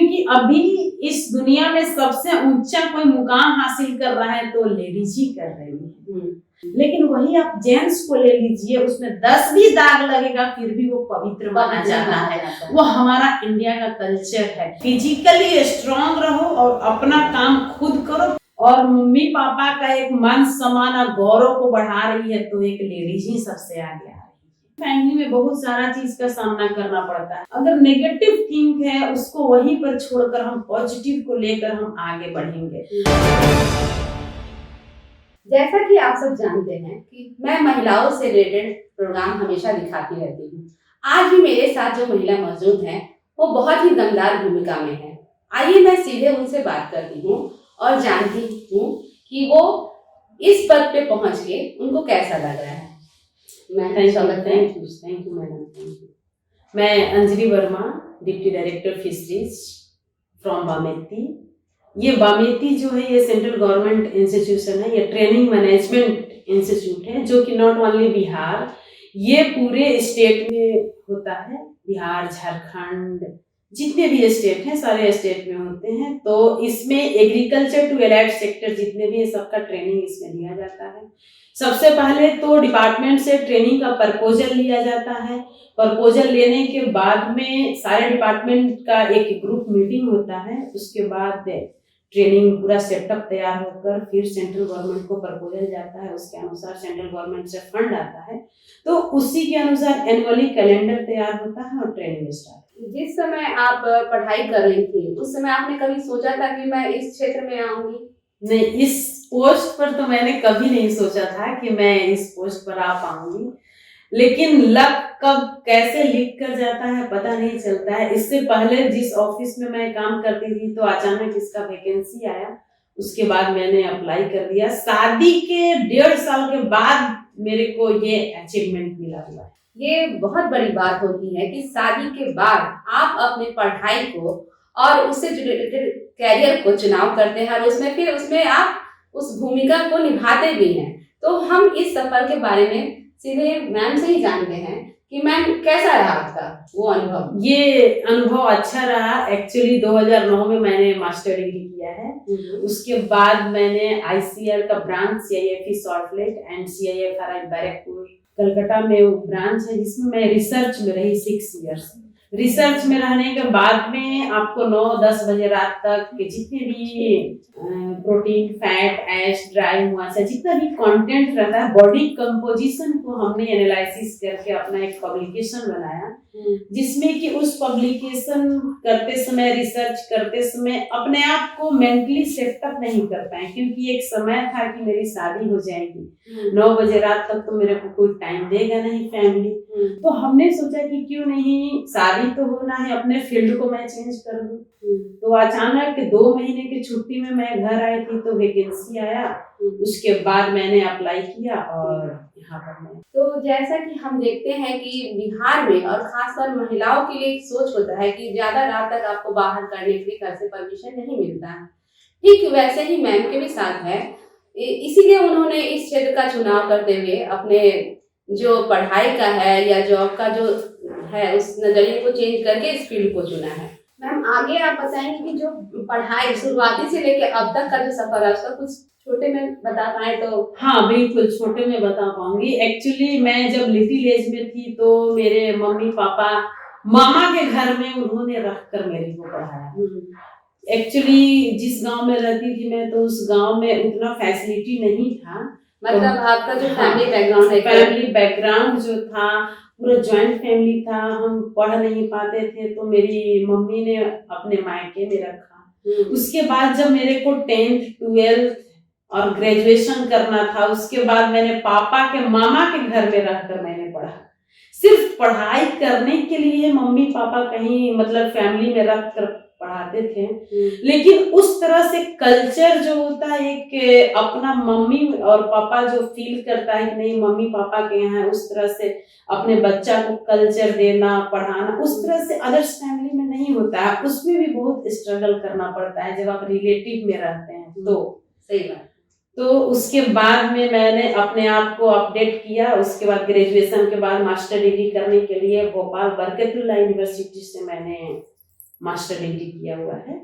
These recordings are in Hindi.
क्योंकि अभी इस दुनिया में सबसे ऊंचा कोई मुकाम हासिल कर रहा है तो लेडीज ही कर रही है। लेकिन वही आप जेंट्स को ले लीजिए, उसमें 10 भी दाग लगेगा फिर भी वो पवित्र माना जाता है। वो हमारा इंडिया का कल्चर है। फिजिकली स्ट्रांग रहो और अपना काम खुद करो, और मम्मी पापा का एक मान सम्मान और गौरव को बढ़ा रही है तो एक लेडीज ही सबसे आगे आ रही है। फैमिली में बहुत सारा चीज का सामना करना पड़ता है। अगर नेगेटिव थिंक है उसको वहीं पर छोड़कर हम पॉजिटिव को लेकर हम आगे बढ़ेंगे। जैसा कि आप सब जानते हैं कि मैं महिलाओं से रिलेटेड प्रोग्राम हमेशा दिखाती रहती हूँ। आज भी मेरे साथ जो महिला मौजूद हैं वो बहुत ही दमदार भूमिका में है। आइए मैं सीधे उनसे बात करती हूँ और जानती हूँ कि वो इस पद पे पहुँच के उनको कैसा लग रहा है। Thank you madam. मैं Anjali Verma, deputy director fisheries from BAMETI. ये बामेती जो है ये सेंट्रल गवर्नमेंट इंस्टीट्यूशन है, ये ट्रेनिंग मैनेजमेंट इंस्टीट्यूट है जो कि नॉट ओनली बिहार, ये पूरे स्टेट में होता है। बिहार, झारखंड, जितने भी स्टेट हैं सारे स्टेट में होते हैं। तो इसमें एग्रीकल्चर टू एलाइड सेक्टर जितने भी है सबका ट्रेनिंग इसमें लिया जाता है। सबसे पहले तो डिपार्टमेंट से ट्रेनिंग का प्रपोजल लिया जाता है। प्रपोजल लेने के बाद में सारे डिपार्टमेंट का एक ग्रुप मीटिंग होता है। उसके बाद ट्रेनिंग पूरा सेटअप तैयार होकर फिर सेंट्रल गवर्नमेंट को प्रपोजल जाता है। उसके अनुसार सेंट्रल गवर्नमेंट से फंड आता है तो उसी के अनुसार एनुअली कैलेंडर तैयार होता है और ट्रेनिंग स्टार्ट। जिस समय आप पढ़ाई कर रही थी उस समय आपने कभी सोचा था कि मैं इस क्षेत्र में आऊंगी? नहीं, इस पोस्ट पर तो मैंने कभी नहीं सोचा था कि मैं इस पोस्ट पर आ पाऊंगी, लेकिन लक कब कैसे लिख कर जाता है पता नहीं चलता है। इससे पहले जिस ऑफिस में मैं काम करती थी तो अचानक इसका वैकेंसी आया, उसके बाद मैंने अप्लाई कर दिया। शादी के 1.5 साल के बाद मेरे को ये अचीवमेंट मिला हुआ है। ये बहुत बड़ी बात होती है कि शादी के बाद आप अपने पढ़ाई को और उससे रिलेटेड कैरियर को चुनाव करते हैं और उसमें आप उस भूमिका को निभाते भी हैं। तो हम इस सफर के बारे में सीधे मैम से ही जानते हैं कि मैम कैसा रहा आपका वो अनुभव? ये अनुभव अच्छा रहा। एक्चुअली 2009 में मैंने मास्टर डिग्री किया है। उसके बाद मैंने ICL का branch CIFE Salt Lake and CIFRI Barrackpore Calcutta में वो ब्रांच है जिसमें मैं रिसर्च में रही 6 इयर्स। रिसर्च में रहने के बाद में आपको 9-10 बजे रात तक के जितने भी प्रोटीन, फैट, एश, ड्राई मुआसा जितना भी कंटेंट रहता है बॉडी कंपोजिशन को हमने एनालिसिस करके अपना एक पब्लिकेशन बनाया, जिसमें कि उस पब्लिकेशन करते समय, रिसर्च करते समय अपने आप को मेंटली सेटअप नहीं कर पाए क्योंकि एक समय था कि मेरी शादी हो जाएगी। 9 बजे रात तक तो मेरे को कोई टाइम देगा नहीं फैमिली। तो हमने सोचा कि क्यों नहीं, शादी तो होना है, अपने फील्ड को मैं चेंज कर दूं। तो अचानक 2 महीने की छुट्टी में मैं घर आई थी तो वैकेंसी आया। उसके बाद मैंने अप्लाई किया और यहाँ पर मैं। तो जैसा कि हम देखते हैं कि बिहार में और खासकर महिलाओं के लिए एक सोच होता है कि ज्यादा रात तक आपको बाहर करने के लिए घर से परमिशन नहीं मिलता है। ठीक वैसे ही मैम के भी साथ है, इसीलिए उन्होंने इस क्षेत्र का चुनाव करते हुए अपने जो पढ़ाई का है या जॉब का जो है उस नजरिए को चेंज करके इस फील्ड को चुना है। मैम आगे आप बताएंगे कि जो पढ़ाई शुरुआती से लेकर अब तक का जो सफर है उसका कुछ छोटे में बता पाए तो? हाँ बिल्कुल, छोटे में बता पाऊंगी। एक्चुअली मैं जब लिटिल एज में थी तो मेरे मम्मी पापा मामा के घर में उन्होंने रख कर मेरे को पढ़ाया। एक्चुअली जिस गांव में रहती थी मैं तो उस गांव में उतना फैसिलिटी नहीं था। मतलब आपका जो फैमिली बैकग्राउंड है, फैमिली बैकग्राउंड जो था पूरा जॉइंट फैमिली था, हम पढ़ नहीं पाते थे तो मेरी मम्मी ने अपने मायके में रखा। उसके बाद जब मेरे को 10th 12th और ग्रेजुएशन करना था उसके बाद मैंने पापा के मामा के घर में रहकर मैंने पढ़ा। सिर्फ पढ़ाई करने के लिए मम्मी पापा कहीं मतलब फैमिली में रख कर पढ़ाते थे, लेकिन उस तरह से कल्चर जो होता है एक अपना मम्मी और पापा जो फील करता है कि नहीं मम्मी पापा के यहाँ उस तरह से अपने बच्चा को कल्चर देना, पढ़ाना, उस तरह से अदर्स फैमिली में नहीं होता है। उसमें भी बहुत स्ट्रगल करना पड़ता है जब आप रिलेटिव में रहते हैं तो। सही बात। तो उसके बाद में मैंने अपने आप को अपडेट किया। उसके बाद ग्रेजुएशन के बाद मास्टर डिग्री करने के लिए भोपाल बरकतुल्लाह यूनिवर्सिटी से मैंने मास्टर डिग्री किया हुआ है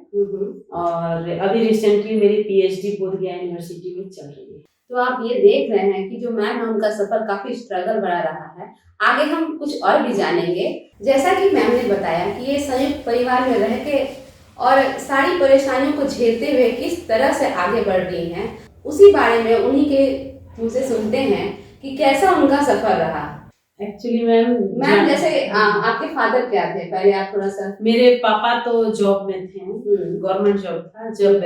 और अभी रिसेंटली मेरी पीएचडी बोधगया यूनिवर्सिटी में चल रही है। तो आप ये देख रहे हैं कि जो मैम है उनका सफर काफी स्ट्रगल भरा रहा है। आगे हम कुछ और भी जानेंगे। जैसा कि मैम ने बताया कि ये संयुक्त परिवार में रह के और सारी परेशानियों को झेलते हुए किस तरह से आगे बढ़ रही हैं, उसी बारे में उन्हीं के मुझसे सुनते हैं कि कैसा उनका सफर रहा। एक्चुअली मैम जैसे आपके फादर क्या थे, पहले आप थोड़ा सा। मेरे पापा तो जॉब में थे, गवर्नमेंट जॉब था। जब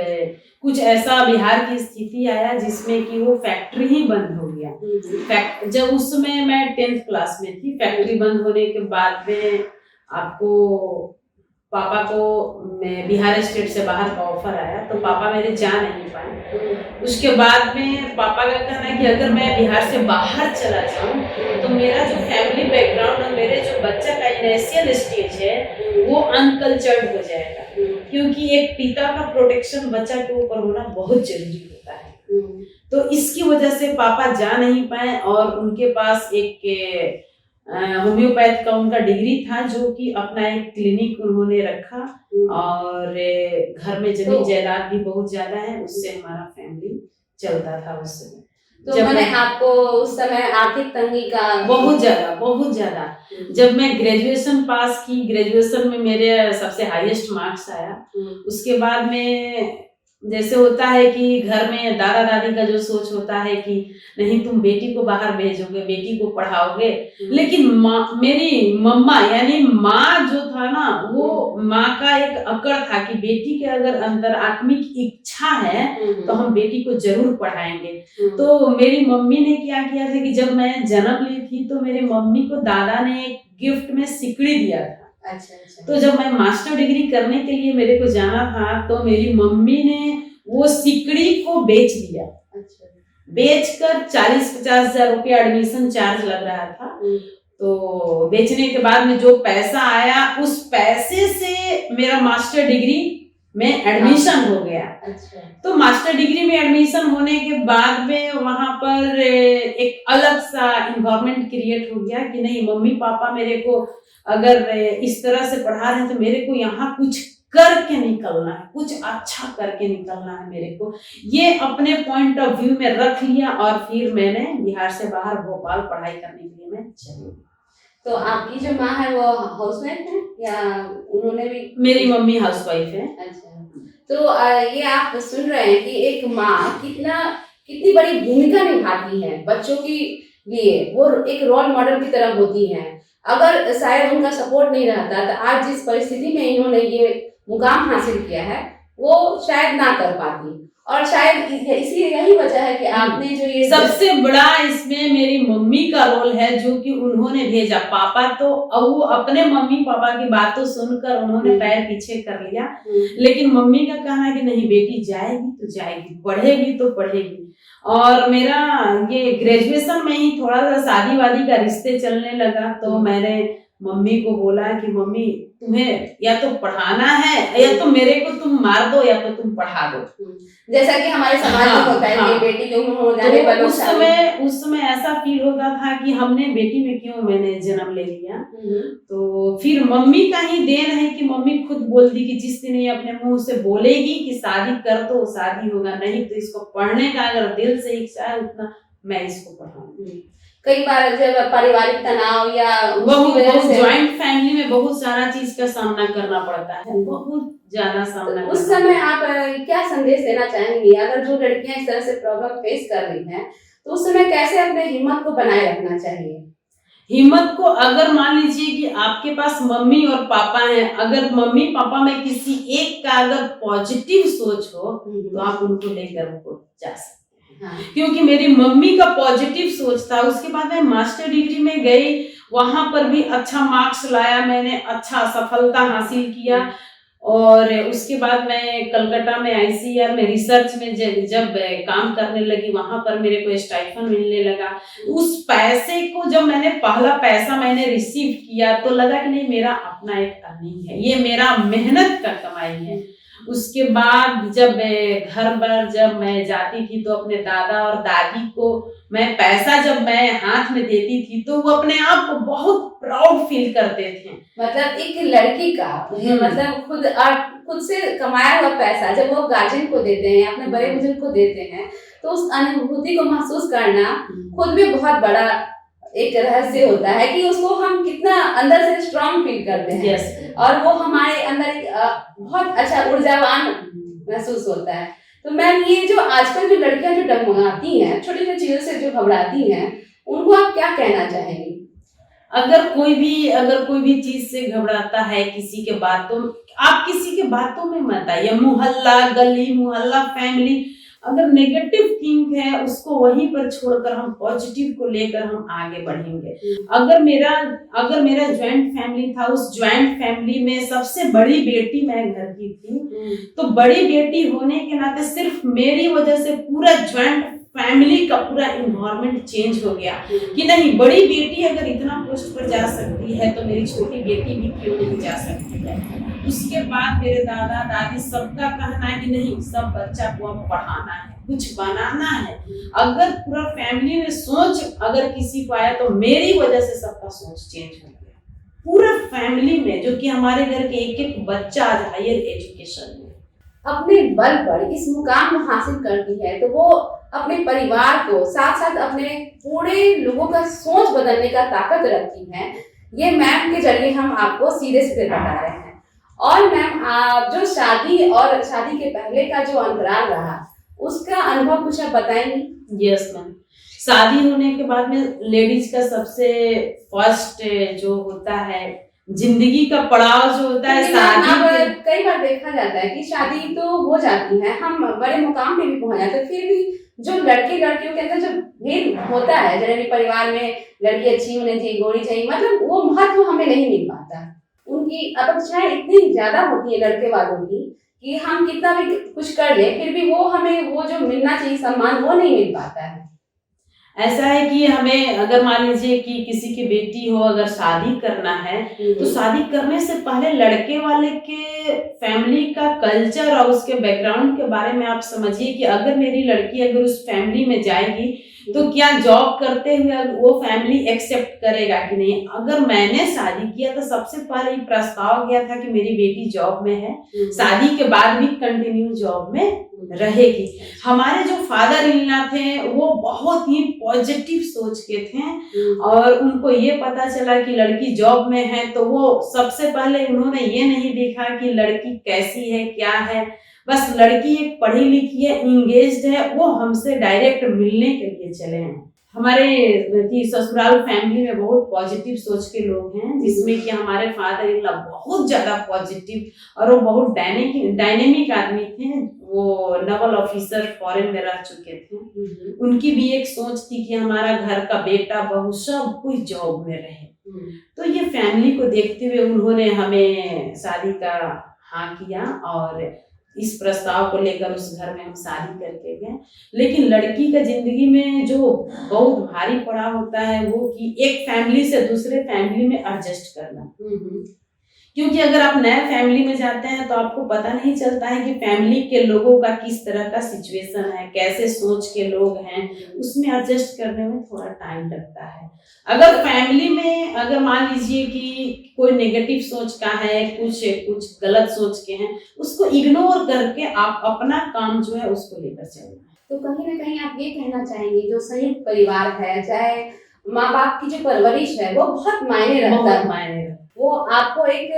कुछ ऐसा बिहार की स्थिति आया जिसमें कि वो फैक्ट्री ही बंद हो गया। जब उस समय मैं 10th क्लास में थी, फैक्ट्री बंद होने के बाद में आपको पापा को मैं बिहार स्टेट से बाहर का ऑफर आया तो पापा मेरे जा नहीं पाए। उसके बाद में पापा का कहना है कि अगर मैं बिहार से बाहर चला जाऊं तो मेरा जो फैमिली बैकग्राउंड और मेरे जो बच्चा का इनिशियल स्टेज है वो अनकल्चर्ड हो जाएगा, क्योंकि एक पिता का प्रोटेक्शन बच्चा के ऊपर होना बहुत जरूरी होता है। तो इसकी वजह से पापा जा नहीं पाए और उनके पास एक होम्योपैथ का उनका डिग्री था जो कि अपना एक क्लिनिक उन्होंने रखा और घर में जमीन जायदाद भी बहुत ज्यादा है, उससे हमारा फैमिली चलता था उस समय। तो मैंने आपको उस समय आर्थिक तंगी का बहुत ज्यादा जब मैं ग्रेजुएशन पास की, ग्रेजुएशन में मेरे सबसे हाईएस्ट मार्क्स आया। उसके बाद में जैसे होता है कि घर में दादा दादी का जो सोच होता है कि नहीं तुम बेटी को बाहर भेजोगे, बेटी को पढ़ाओगे, लेकिन मेरी मम्मा यानी माँ जो था ना, वो माँ का एक अकड़ था कि बेटी के अगर अंदर आत्मिक इच्छा है तो हम बेटी को जरूर पढ़ाएंगे। तो मेरी मम्मी ने क्या किया था कि जब मैं जन्म ली थी तो मेरे मम्मी को दादा ने एक गिफ्ट में सिकड़ी दिया था। अच्छा। तो जब मैं मास्टर डिग्री करने के लिए मेरे को जाना था तो मेरी मम्मी ने वो सिकड़ी को बेच दिया। बेचकर 40-50 हजार रुपया एडमिशन चार्ज लग रहा था। तो बेचने के बाद में जो पैसा आया उस पैसे से मेरा मास्टर डिग्री में एडमिशन हो गया। तो मास्टर डिग्री में एडमिशन होने के बाद में वहां पर एक अलग सा इन्वायरमेंट क्रिएट हो गया कि नहीं, मम्मी पापा मेरे को अगर इस तरह से पढ़ा रहे हैं तो मेरे को यहाँ कुछ करके निकलना है, कुछ अच्छा करके निकलना है मेरे को। ये अपने पॉइंट ऑफ व्यू में रख लिया और फिर मैंने बिहार से बाहर भोपाल पढ़ाई करने के लिए मैं चली। तो आपकी जो माँ है वो हाउसवाइफ है या उन्होंने भी? मेरी मम्मी हाउसवाइफ है। अच्छा, तो ये आप सुन रहे हैं कि एक माँ कितनी बड़ी भूमिका निभाती है बच्चों की लिए, वो एक रोल मॉडल की तरह होती है। अगर शायद उनका सपोर्ट नहीं रहता तो आज जिस परिस्थिति में इन्होंने ये मुकाम हासिल किया है वो शायद ना कर पाती, और शायद इसी यही वजह है कि आपने जो ये सबसे बड़ा इसमें मेरी मम्मी का रोल है जो कि उन्होंने भेजा। पापा तो वो अपने मम्मी पापा की बातों सुनकर उन्होंने पैर पीछे कर लिया, लेकिन मम्मी का कहना कि नहीं बेटी जाएगी तो जाएगी, पढ़ेगी तो पढ़ेगी। और मेरा ये ग्रेजुएशन में ही थोड़ा सा शादी वादी का रिश्ते चलने लगा तो मैंने मम्मी को बोला कि मम्मी तुम्हें या तो पढ़ाना है या तो मेरे को तुम मार दो या तो तुम पढ़ा दो, जैसा कि हमारे समाज में होता है कि बेटी को हो जाने पर उस समय ऐसा फील होता था कि हमने बेटी में क्यों मैंने जन्म ले लिया। तो फिर मम्मी का ही देन है कि मम्मी खुद बोलती कि जिस दिन ये अपने मुंह से बोलेगी कि शादी कर दो शादी होगा, नहीं तो इसको पढ़ने का अगर दिल से इच्छा है उतना मैं इसको पढ़ाऊंगी। कई बार जब पारिवारिक तनाव या ज्वाइंट फैमिली में बहुत सारा चीज का सामना करना पड़ता है, बहुत ज्यादा सामना। उस समय आप क्या संदेश देना चाहेंगी अगर जो लड़कियां इस तरह से प्रॉब्लम फेस कर रही हैं, तो उस समय कैसे अपने हिम्मत को बनाए रखना चाहिए? हिम्मत को अगर मान लीजिए कि आपके पास मम्मी और पापा हैं, अगर मम्मी पापा में किसी एक का अगर पॉजिटिव सोच हो तो आप उनको लेकर उनको जा सकते हैं। क्योंकि मेरी मम्मी का पॉजिटिव सोच था। उसके बाद मैं मास्टर डिग्री में गई, वहां पर भी अच्छा मार्क्स लाया, मैंने अच्छा सफलता हासिल किया। और उसके बाद मैं कलकत्ता में ICAR में रिसर्च में जब काम करने लगी, वहां पर मेरे को स्टाइपेंड मिलने लगा। उस पैसे को जब मैंने पहला पैसा मैंने रिसीव किया तो लगा कि नहीं मेरा अपना एक अर्निंग है, ये मेरा मेहनत का कमाई है। उसके बाद जब घर पर जब मैं जाती थी तो अपने दादा और दादी को मैं पैसा जब मैं हाथ में देती थी तो वो अपने आप को बहुत प्राउड फील करते थे। मतलब एक लड़की का मतलब खुद से कमाया हुआ पैसा जब वो गार्जियन को देते हैं, अपने बड़े बुजुर्ग को देते हैं, तो उस अनुभूति को महसूस करना खुद में बहुत बड़ा एक रहस्य होता है कि उसको हम कितना अंदर से स्ट्रांग फील करते हैं। yes. और वो हमारे अंदर एक बहुत अच्छा ऊर्जावान महसूस होता है। तो मैम, ये जो आजकल जो लड़कियां जो डगमगाती हैं, छोटी छोटी चीजों से जो घबराती हैं, उनको आप क्या कहना चाहेंगी? अगर कोई भी चीज से घबराता है, किसी के बातों, आप किसी के बातों में मत आइए। मोहल्ला, गली मोहल्ला, फैमिली, अगर नेगेटिव थिंक है उसको वहीं पर छोड़कर हम पॉजिटिव को लेकर हम आगे बढ़ेंगे। अगर मेरा ज्वाइंट फैमिली था, उस ज्वाइंट फैमिली में सबसे बड़ी बेटी मैं घर की थी, तो बड़ी बेटी होने के नाते सिर्फ मेरी वजह से पूरा ज्वाइंट फैमिली का पूरा इन्वायरमेंट चेंज हो गया कि नहीं, बड़ी बेटी अगर इतना पोस्ट पर जा सकती है तो मेरी छोटी बेटी भी क्यों नहीं जा सकती है। उसके बाद मेरे दादा दादी सबका कहना है कि नहीं, सब बच्चा को अब पढ़ाना है, कुछ बनाना है। अगर पूरा फैमिली में सोच अगर किसी को आया तो मेरी वजह से सबका सोच चेंज हो गया पूरा फैमिली में, जो कि हमारे घर के एक एक बच्चा आज हायर एजुकेशन में अपने बल पर इस मुकाम को हासिल करती है, तो वो अपने परिवार को साथ साथ अपने पूरे लोगों का सोच बदलने का ताकत रखती है। ये मैम के जरिए हम आपको सीधे सीधे बता रहे हैं। और मैम, आप जो शादी और शादी के पहले का जो अंतराल रहा, उसका अनुभव कुछ आप बताएंगी? यस मैम, शादी होने के बाद में लेडीज का सबसे फर्स्ट जो होता है जिंदगी का पड़ाव जो होता है शादी। कई बार देखा जाता है कि शादी तो हो जाती है, हम बड़े मुकाम पे भी पहुंच जाते हैं, फिर भी जो लड़कियों के अंदर जो भेद होता है, जनरली परिवार में लड़की अच्छी होनी चाहिए, गोरी चाहिए, मतलब वो महत्व हमें नहीं मिल पाता। उनकी अपेक्षाएं इतनी ज्यादा होती है लड़के वालों की कि हम कितना भी कुछ कर ले, फिर भी वो हमें वो जो मिलना चाहिए सम्मान, वो नहीं मिल पाता है। ऐसा है कि हमें अगर मान लीजिए कि किसी की बेटी हो, अगर शादी करना है तो शादी करने से पहले लड़के वाले के फैमिली का कल्चर और उसके बैकग्राउंड के बारे में आप समझिए कि अगर मेरी लड़की अगर उस फैमिली में जाएगी तो क्या जॉब करते हुए वो फैमिली एक्सेप्ट करेगा कि नहीं। अगर मैंने शादी किया तो सबसे पहले ये प्रस्ताव गया था कि मेरी बेटी जॉब में है, शादी के बाद भी कंटिन्यू जॉब में रहेगी। हमारे जो फादर इन लॉ थे वो बहुत ही पॉजिटिव सोच के थे और उनको ये पता चला कि लड़की जॉब में है तो वो सबसे पहले उन्होंने ये नहीं देखा कि लड़की कैसी है क्या है, बस लड़की एक पढ़ी लिखी है, इंगेज्ड है, वो हमसे डायरेक्ट मिलने के लिए चले हैं। हमारे ससुराल फैमिली में बहुत पॉजिटिव सोच के लोग हैं, जिसमें कि हमारे फादर इन लॉ बहुत ज्यादा पॉजिटिव और वो बहुत डायनेमिक आदमी थे। वो नवल ऑफिसर फॉरेन में रह चुके थे। उनकी भी एक सोच थी कि हमारा घर का बेटा बहू सब कोई जॉब में रहे। तो ये फैमिली को देखते हुए उन्होंने हमें शादी का हाँ किया और इस प्रस्ताव को लेकर उस घर में हम शादी करके गए। लेकिन लड़की का जिंदगी में जो बहुत भारी पड़ा होता है वो कि एक फैमिली से दूसरे फैमिली में एडजस्ट करना, क्योंकि अगर आप नए फैमिली में जाते हैं तो आपको पता नहीं चलता है कि फैमिली के लोगों का किस तरह का सिचुएशन है, कैसे सोच के लोग हैं, उसमें एडजस्ट करने में थोड़ा टाइम लगता है। अगर फैमिली में अगर मान लीजिए कि कोई नेगेटिव सोच का है, कुछ गलत सोच के हैं, उसको इग्नोर करके आप अपना काम जो है उसको लेकर चलना है। तो कहीं ना कहीं आप ये कहना चाहेंगे जो संयुक्त परिवार है, चाहे माँ बाप की जो परवरिश है, वो बहुत मायने रखता है। वो आपको एक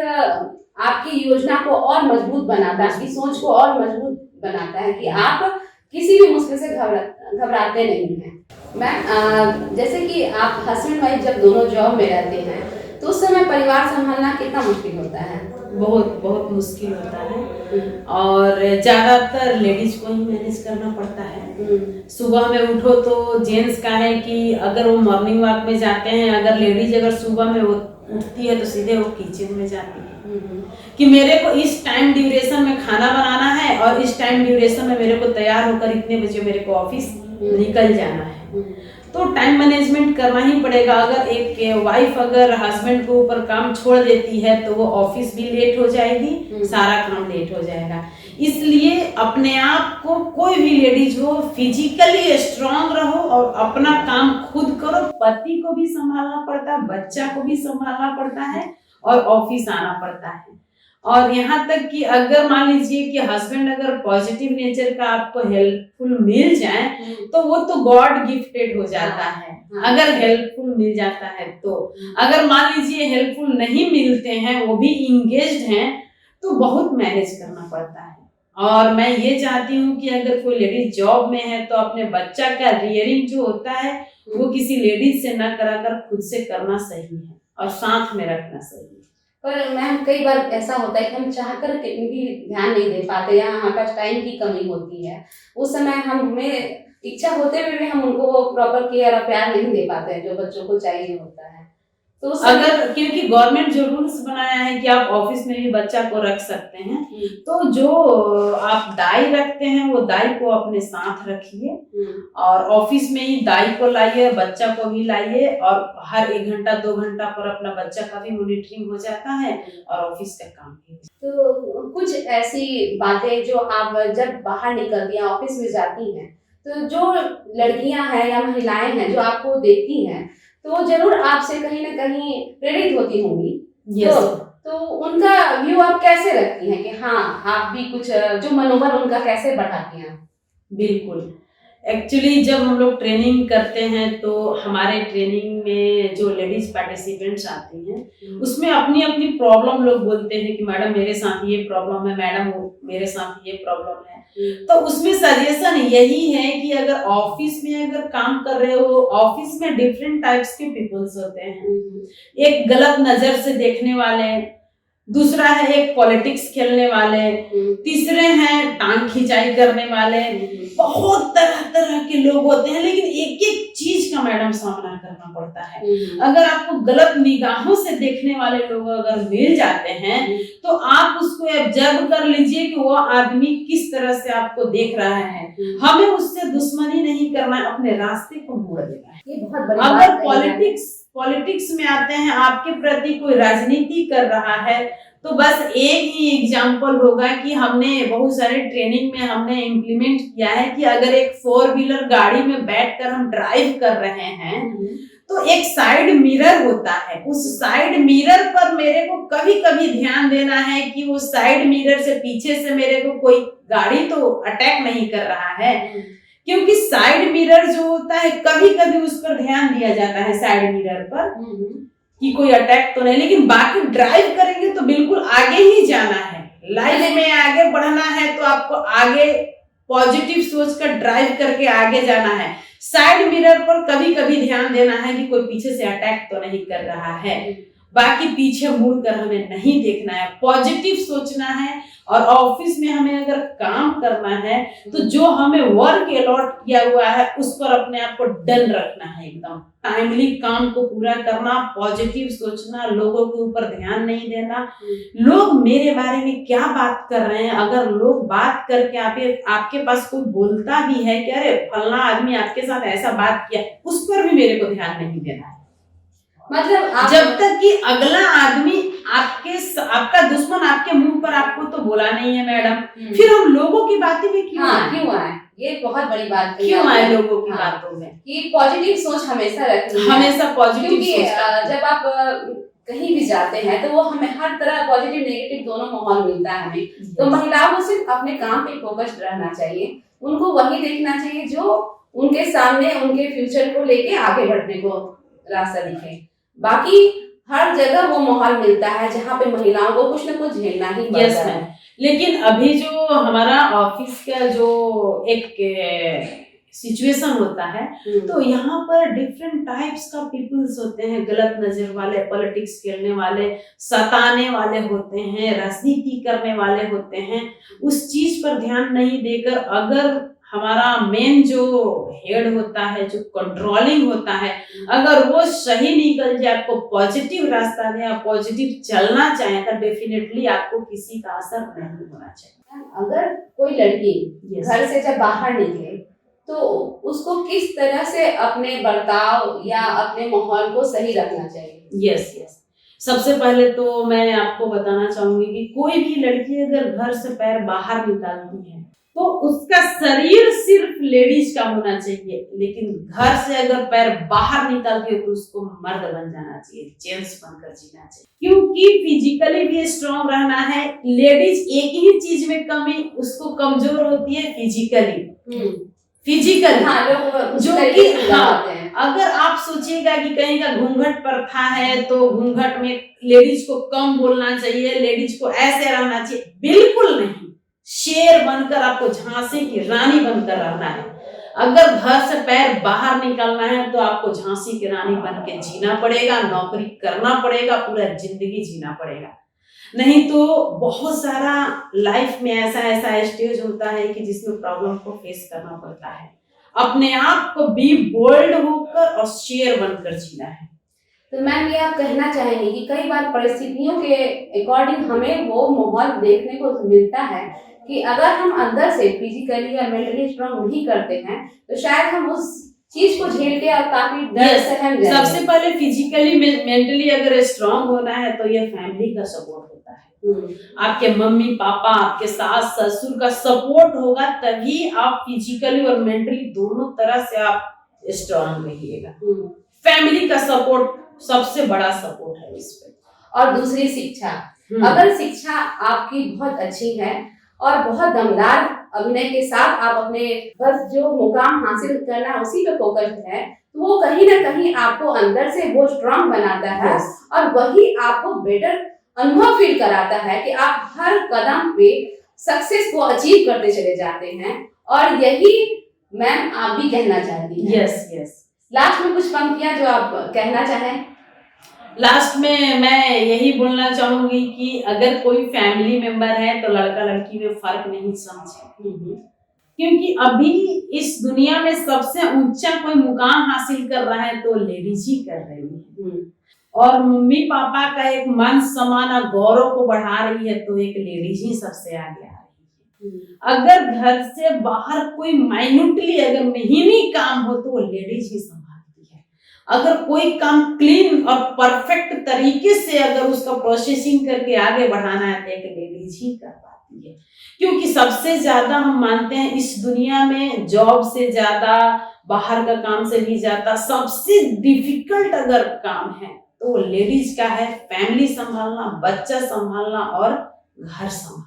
आपकी योजना को और मजबूत बनाता है, आपकी सोच को और मजबूत बनाता है कि आप किसी भी मुश्किल से घबराते नहीं हैं। मैम, जैसे कि आप हस्बैंड वाइफ जब दोनों जॉब में रहते हैं तो उस समय परिवार संभालना कितना मुश्किल होता है? बहुत मुश्किल होता है और ज्यादातर लेडीज को ही मैनेज करना पड़ता है। सुबह में उठो तो जेंट्स का है कि अगर वो मॉर्निंग वॉक में जाते हैं, अगर लेडीज अगर सुबह में उठती है तो सीधे वो किचन में जाती है कि मेरे को इस टाइम ड्यूरेशन में खाना बनाना है और इस टाइम ड्यूरेशन में मेरे को तैयार होकर इतने बजे मेरे को ऑफिस निकल जाना है। तो टाइम मैनेजमेंट करना ही पड़ेगा। अगर एक वाइफ अगर हस्बैंड के ऊपर काम छोड़ देती है तो वो ऑफिस भी लेट हो जाएगी, सारा काम लेट हो जाएगा। इसलिए अपने आप को, कोई भी लेडीज हो, फिजिकली स्ट्रांग रहो और अपना काम खुद करो। पति को भी संभालना पड़ता है, बच्चा को भी संभालना पड़ता है और ऑफिस आना पड़ता है। और यहाँ तक कि अगर मान लीजिए कि हस्बैंड अगर पॉजिटिव नेचर का आपको हेल्पफुल मिल जाए तो वो तो गॉड गिफ्टेड हो जाता है, अगर हेल्पफुल मिल जाता है तो। अगर मान लीजिए हेल्पफुल नहीं मिलते हैं, वो भी इंगेज्ड हैं, तो बहुत मैनेज करना पड़ता है। और मैं ये चाहती हूँ कि अगर कोई लेडीज जॉब में है तो अपने बच्चा का रियरिंग जो होता है वो किसी लेडीज से न कराकर खुद से करना सही है और साथ में रखना सही है। पर मैम कई बार ऐसा होता है कि हम चाहकर भी ध्यान नहीं दे पाते या हमारे पास टाइम की कमी होती है, उस समय हमें इच्छा होते हुए भी हम उनको प्रॉपर केयर और प्यार नहीं दे पाते हैं जो बच्चों को चाहिए होता है। तो अगर, क्योंकि गवर्नमेंट जो रूल्स बनाया है कि आप ऑफिस में भी बच्चा को रख सकते हैं, तो जो आप दाई रखते हैं वो दाई को अपने साथ रखिए और ऑफिस में ही दाई को लाइए, बच्चा को भी लाइए और हर 1 घंटा 2 घंटा पर अपना बच्चा का भी मॉनिटरिंग हो जाता है और ऑफिस का काम भी। तो कुछ ऐसी बातें जो आप जब बाहर निकलती हैं, ऑफिस में जाती हैं, तो जो लड़कियां हैं या महिलाएं हैं जो आपको देखती हैं तो जरूर आपसे कहीं ना कहीं प्रेरित होती होंगी। yes. तो उनका व्यू आप कैसे रखती हैं कि हाँ आप भी कुछ जो मनोबल उनका कैसे बढ़ाती हैं? बिल्कुल, एक्चुअली जब हम लोग ट्रेनिंग करते हैं तो हमारे ट्रेनिंग में जो लेडीज पार्टिसिपेंट्स आती हैं उसमें अपनी अपनी प्रॉब्लम लोग बोलते हैं कि मैडम मेरे साथ ये प्रॉब्लम है, मैडम मेरे साथ ये प्रॉब्लम है। तो उसमें सजेशन यही है कि अगर ऑफिस में अगर काम कर रहे हो, ऑफिस में डिफरेंट टाइप्स के पीपल्स होते हैं। एक गलत नजर से देखने वाले, दूसरा है एक पॉलिटिक्स खेलने वाले, तीसरे हैं टांग खिंचाई करने वाले, बहुत तरह तरह के लोग होते हैं। लेकिन एक एक चीज का मैडम सामना करना पड़ता है। अगर आपको गलत निगाहों से देखने वाले लोग अगर मिल जाते हैं तो आप उसको ऑब्जर्व कर लीजिए कि वो आदमी किस तरह से आपको देख रहा है। हमें उससे दुश्मनी नहीं करना है, अपने रास्ते को मोड़ देना है। ये बहुत बड़ी अगर बात पॉलिटिक्स में आते हैं, आपके प्रति कोई राजनीति कर रहा है, तो बस एक ही एग्जाम्पल होगा कि हमने बहुत सारे ट्रेनिंग में हमने इम्प्लीमेंट किया है कि अगर एक 4 व्हीलर गाड़ी में बैठकर हम ड्राइव कर रहे हैं तो एक साइड मिरर होता है। उस साइड मिरर पर मेरे को कभी कभी ध्यान देना है कि वो साइड मिरर से पीछे से मेरे को कोई गाड़ी तो अटैक नहीं कर रहा है, क्योंकि साइड मिरर जो होता है कभी कभी उस पर ध्यान दिया जाता है साइड मिरर पर कि कोई अटैक तो नहीं, लेकिन बाकी ड्राइव करेंगे तो बिल्कुल आगे ही जाना है। लाइफ में आगे बढ़ना है तो आपको आगे पॉजिटिव सोच कर ड्राइव करके आगे जाना है। साइड मिरर पर कभी कभी ध्यान देना है कि कोई पीछे से अटैक तो नहीं कर रहा है। बाकी पीछे मुड़कर हमें नहीं देखना है, पॉजिटिव सोचना है। और ऑफिस में हमें अगर काम करना है तो जो हमें वर्क अलॉट किया हुआ है उस पर अपने आप को डन रखना है, एकदम टाइमली काम को पूरा करना, पॉजिटिव सोचना, लोगों के ऊपर ध्यान नहीं देना। लोग मेरे बारे में क्या बात कर रहे हैं, अगर लोग बात करके आपके पास कोई बोलता भी है कि अरे फलना आदमी आपके साथ ऐसा बात किया, उस पर भी मेरे को ध्यान नहीं देना है। मतलब जब तक कि अगला आदमी आपका दुश्मन आपके मुंह पर आपको तो बोला नहीं है मैडम, फिर हम लोगों की बातें में क्यों आए? ये बहुत बड़ी बात क्यों आए लोगों की बातों में? कि पॉजिटिव सोच हमेशा रखनी है, हमेशा पॉजिटिव सोच। जब आप कहीं भी जाते हैं तो वो हमें हर तरह पॉजिटिव नेगेटिव दोनों माहौल मिलता है हमें। तो महिलाओं को सिर्फ अपने काम पे फोकस्ड रहना चाहिए, उनको वही देखना चाहिए जो उनके सामने उनके फ्यूचर को लेके आगे बढ़ने को रास्ता दिखे। बाकी हर जगह वो माहौल मिलता है जहाँ पे महिलाओं को कुछ न कुछ झेलना ही पड़ता है। लेकिन अभी जो हमारा ऑफिस का जो एक सिचुएशन होता है तो यहाँ पर डिफरेंट टाइप्स का पीपल्स होते हैं। गलत नजर वाले, पॉलिटिक्स खेलने वाले, सताने वाले होते हैं, राजनीति करने वाले होते हैं। उस चीज पर ध्यान नहीं देकर अगर हमारा मेन जो हेड होता है, जो कंट्रोलिंग होता है, अगर वो सही निकल जाए, आपको पॉजिटिव रास्ता दे, आप पॉजिटिव चलना चाहें तो डेफिनेटली आपको किसी का असर नहीं होना चाहिए। अगर कोई लड़की घर से जब बाहर निकले तो उसको किस तरह से अपने बर्ताव या अपने माहौल को सही रखना चाहिए? यस सबसे पहले तो मैं आपको बताना चाहूंगी कि कोई भी लड़की अगर घर से पैर बाहर निकालती है तो उसका शरीर सिर्फ लेडीज का होना चाहिए, लेकिन घर से अगर पैर बाहर निकालती है तो उसको मर्द बन जाना चाहिए, जेंट्स बनकर जीना चाहिए। क्योंकि फिजिकली भी स्ट्रांग रहना है। लेडीज एक ही चीज में कमी, उसको कमजोर होती है फिजिकली हाँ, लोग जो कि अगर आप सोचिएगा कि कहीं का घूंघट प्रथा है तो घूंघट में लेडीज को कम बोलना चाहिए, लेडीज को ऐसे रहना चाहिए, बिल्कुल नहीं। शेर बनकर आपको झांसी की रानी बनकर रहना है। अगर घर से पैर बाहर निकालना है तो आपको झांसी की रानी बन के जीना पड़ेगा, नौकरी करना पड़ेगा, पूरा जिंदगी जीना पड़ेगा। नहीं तो बहुत सारा लाइफ में ऐसा स्टेज होता है कि जिसमें प्रॉब्लम को फेस करना पड़ता है। अपने आप को बी बोल्ड होकर और शेर बनकर जीना है। तो मैम ये आप कहना चाहेंगे कि कई बार परिस्थितियों के अकॉर्डिंग हमें वो माहौल देखने को मिलता है कि अगर हम अंदर से फिजिकली या मेंटली स्ट्रांग नहीं करते हैं तो शायद हम उस चीज को झेल के और काफी डर सहम जाएंगे। सबसे पहले फिजिकली मेंटली अगर स्ट्रांग होना है तो ये फैमिली का सपोर्ट होता है। आपके मम्मी पापा, आपके सास ससुर का सपोर्ट होगा तभी आप फिजिकली और मेंटली दोनों तरह से आप स्ट्रांग रहिएगा। फैमिली का सपोर्ट सबसे बड़ा सपोर्ट है इस पे। और दूसरी शिक्षा, अगर शिक्षा आपकी बहुत अच्छी है और बहुत दमदार अभिनय के साथ आप अपने बस जो मुकाम हासिल करना है उसी पे फोकस है तो वो कहीं ना कहीं आपको अंदर से वो स्ट्रांग बनाता है और वही आपको बेटर अनुभव फील कराता है कि आप हर कदम पे सक्सेस को अचीव करते चले जाते हैं। और यही मैम आप भी कहना चाहती हैं। यस। लास्ट में कुछ पंक्तियां जो आप कहना चाहें। लास्ट में मैं यही बोलना चाहूंगी कि अगर कोई फैमिली मेंबर है तो लड़का लड़की में फर्क नहीं समझे, क्योंकि अभी इस दुनिया में सबसे ऊंचा कोई मुकाम हासिल कर रहा है तो लेडीज ही कर रही है। और मम्मी पापा का एक मान सम्मान और गौरव को बढ़ा रही है तो एक लेडीज ही सबसे आगे आ रही है। अगर घर से बाहर कोई माइन्यूटली अगर नहीं काम हो तो वो लेडीज ही संभालती है। अगर कोई काम क्लीन और परफेक्ट तरीके से अगर उसका प्रोसेसिंग करके आगे बढ़ाना है तो एक लेडीज ही कर पाती है। क्योंकि सबसे ज्यादा हम मानते हैं इस दुनिया में जॉब से ज्यादा, बाहर का काम से भी ज्यादा सबसे डिफिकल्ट अगर काम है तो लेडीज का है फैमिली संभालना, बच्चा संभालना और घर संभालना।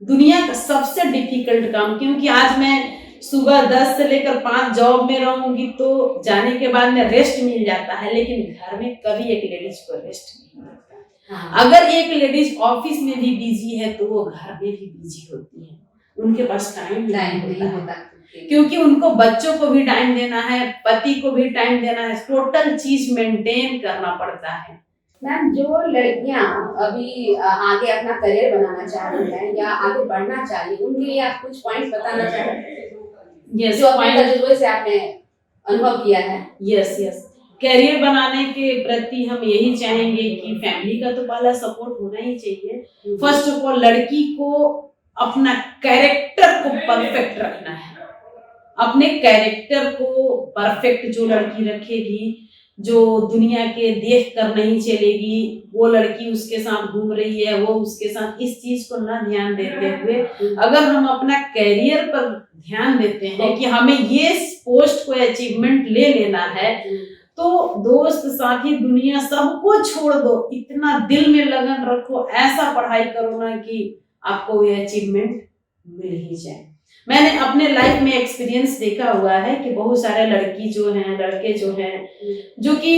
दुनिया का सबसे डिफिकल्ट काम, क्योंकि आज मैं सुबह 10 से लेकर 5 जॉब में रहूंगी तो जाने के बाद में रेस्ट मिल जाता है, लेकिन घर में कभी एक लेडीज को रेस्ट नहीं मिलता। अगर एक लेडीज ऑफिस में भी बिजी है तो वो घर में भी बिजी होती है, उनके पास टाइम नहीं होता क्योंकि उनको बच्चों को भी टाइम देना है, पति को भी टाइम देना है, टोटल चीज मेंटेन करना पड़ता है। मैम जो लड़कियां अभी आगे अपना करियर बनाना चाह रही हैं या आगे बढ़ना चाहिए उनके लिए आप कुछ पॉइंट्स बताना चाहेंगे? यस, जो अपने तजुर्बे से आपने अनुभव किया है। यस करियर बनाने के प्रति हम यही चाहेंगे कि फैमिली का तो पहला सपोर्ट होना ही चाहिए। फर्स्ट ऑफ ऑल लड़की को अपना कैरेक्टर को परफेक्ट रखना है। अपने कैरेक्टर को परफेक्ट जो लड़की रखेगी, जो दुनिया के देख कर नहीं चलेगी, वो लड़की उसके साथ घूम रही है वो उसके साथ, इस चीज को ना ध्यान देते हुए अगर हम अपना कैरियर पर ध्यान देते हैं कि हमें ये पोस्ट को अचीवमेंट ले लेना है तो दोस्त साथी दुनिया सबको छोड़ दो, इतना दिल में लगन रखो, ऐसा पढ़ाई करो ना कि आपको ये अचीवमेंट मिल ही जाए। मैंने अपने लाइफ में एक्सपीरियंस देखा हुआ है कि बहुत सारे लड़की जो हैं, लड़के जो हैं, जो कि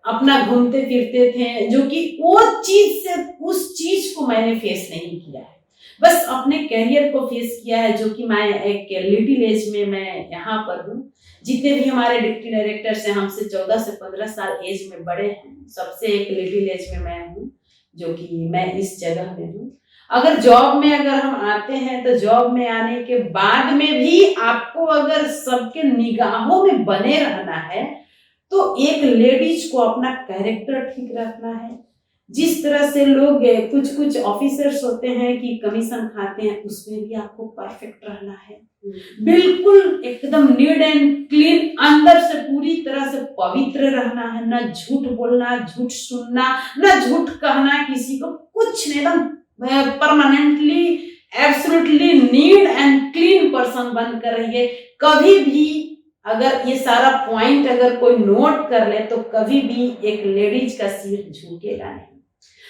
अपना घूमते फिरते थे, जो कि वो चीज से उस चीज को मैंने फेस नहीं किया है, बस अपने कैरियर को फेस किया है। जो कि मैं एक लिटिल एज में मैं यहाँ पर हूँ। जितने भी हमारे डिप्टी डायरेक्टर से हमसे 14 से 15 साल एज में बड़े हैं, सबसे एक लिटिल एज में मैं हूँ, जो कि मैं इस जगह में हूँ। अगर जॉब में अगर हम आते हैं तो जॉब में आने के बाद में भी आपको अगर सबके निगाहों में बने रहना है तो एक लेडीज को अपना कैरेक्टर ठीक रखना है, जिस तरह से लोग कुछ कुछ ऑफिसर्स होते हैं कि कमीशन खाते हैं, उसमें भी आपको परफेक्ट रहना है, बिल्कुल एकदम नीट एंड क्लीन, अंदर से पूरी तरह से पवित्र रहना है, ना झूठ बोलना, झूठ सुनना, ना झूठ कहना किसी को, कुछ नहीं, एकदम permanently absolutely neat and clean person बनकर रहिए। कभी भी अगर ये सारा पॉइंट अगर कोई नोट कर ले तो कभी भी एक लेडीज का सिर झुकेगा नहीं,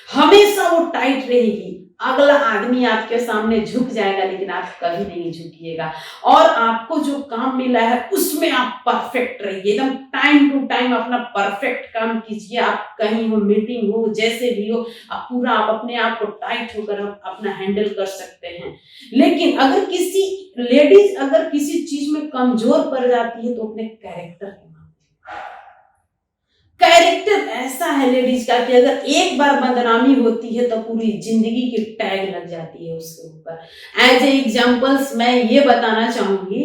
हमेशा वो टाइट रहेगी। अगला आदमी आपके सामने झुक जाएगा लेकिन आप कभी नहीं झुकिएगा, और आपको जो काम मिला है उसमें आप परफेक्ट रहिए, एकदम टाइम टू टाइम अपना परफेक्ट काम कीजिए। आप कहीं हो, मीटिंग हो, जैसे भी हो, आप पूरा आप अपने आप को टाइट होकर अपना हैंडल कर सकते हैं। लेकिन अगर किसी लेडीज अगर किसी चीज में कमजोर पड़ जाती है तो अपने कैरेक्टर ऐसा है लेडीज का कि अगर एक बार बदनामी होती है तो पूरी जिंदगी की टैग लग जाती है उसके ऊपर। एज ए एग्जांपल्स मैं ये बताना चाहूंगी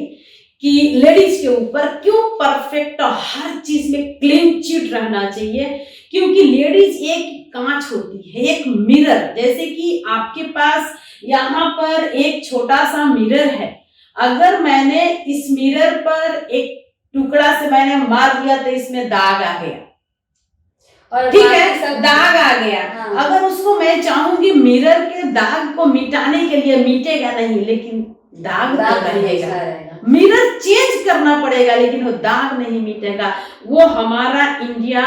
कि लेडीज के ऊपर क्यों परफेक्ट और हर चीज में क्लीन चिट रहना चाहिए, क्योंकि लेडीज एक कांच होती है, एक मिरर। जैसे कि आपके पास यहाँ पर एक छोटा सा मिरर है, अगर मैंने इस मिरर पर एक टुकड़ा से मैंने मार दिया तो इसमें दाग आ गया, ठीक है, दाग आ गया। हाँ। अगर उसको मैं चाहूंगी मिरर के दाग को मिटाने के लिए, मिटेगा नहीं, लेकिन दाग रहेगा। मिरर चेंज करना पड़ेगा लेकिन वो दाग नहीं मिटेगा। वो हमारा इंडिया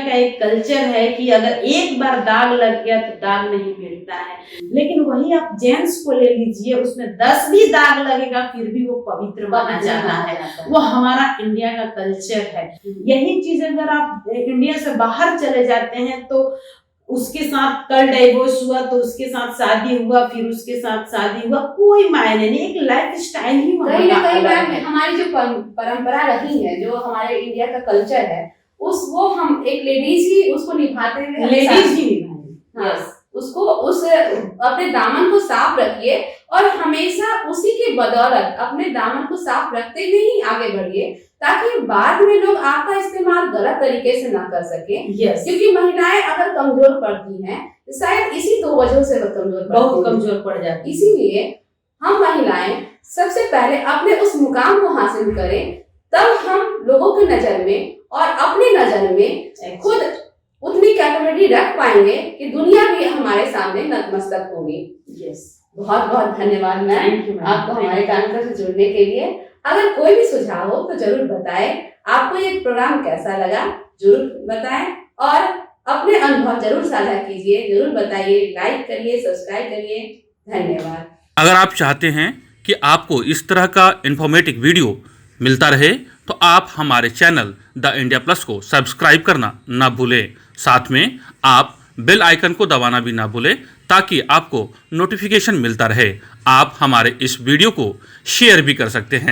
का एक कल्चर है कि अगर एक बार दाग लग गया तो दाग नहीं मिटता है। लेकिन वही आप जेंट्स को ले लीजिए, उसमें 10 भी दाग लगेगा फिर भी वो पवित्र माना जाता है। वो हमारा इंडिया का कल्चर है। यही चीज अगर आप इंडिया से बाहर चले जाते हैं तो उसके साथ कल डाइवोर्स हुआ तो उसके साथ शादी हुआ, फिर उसके साथ शादी हुआ, कोई मायने नहीं, एक लाइफ स्टाइल ही कहीं ना कहीं हमारी जो परंपरा रही है, जो हमारे इंडिया का कल्चर है, वो हम एक लेडीज ही उसको निभाते हुए, लेडीज ही निभाएं। हाँ, उसको उस अपने दामन को साफ रखिए और हमेशा उसी के बदौलत अपने दामन को साफ रखते हुए ही आगे बढ़िए, ताकि बाद में लोग आपका इस्तेमाल गलत तरीके से ना कर सके। क्योंकि महिलाएं अगर कमजोर पड़ती हैं तो शायद इसी 2 वजहों से बहुत कमजोर पड़ जाती है। इसीलिए हम महिलाएं सबसे पहले अपने उस मुकाम को हासिल करें, तब हम लोगों की नजर में और अपनी नजर में खुद उतनी कैपेबिलिटी रख पाएंगे कि दुनिया भी हमारे सामने नतमस्तक होगी। बहुत बहुत धन्यवाद मैम आपको हमारे कार्यक्रम से जुड़ने के लिए। अगर कोई भी सुझाव हो तो जरूर बताएं। आपको ये प्रोग्राम कैसा लगा जरूर बताएं और अपने अनुभव जरूर साझा कीजिए, जरूर बताइए, लाइक करिए, सब्सक्राइब करिए। धन्यवाद। अगर आप चाहते हैं कि आपको इस तरह का इन्फॉर्मेटिव वीडियो मिलता रहे तो आप हमारे चैनल द इंडिया प्लस को सब्सक्राइब करना ना भूलें। साथ में आप बेल आइकन को दबाना भी ना भूलें ताकि आपको नोटिफिकेशन मिलता रहे। आप हमारे इस वीडियो को शेयर भी कर सकते हैं।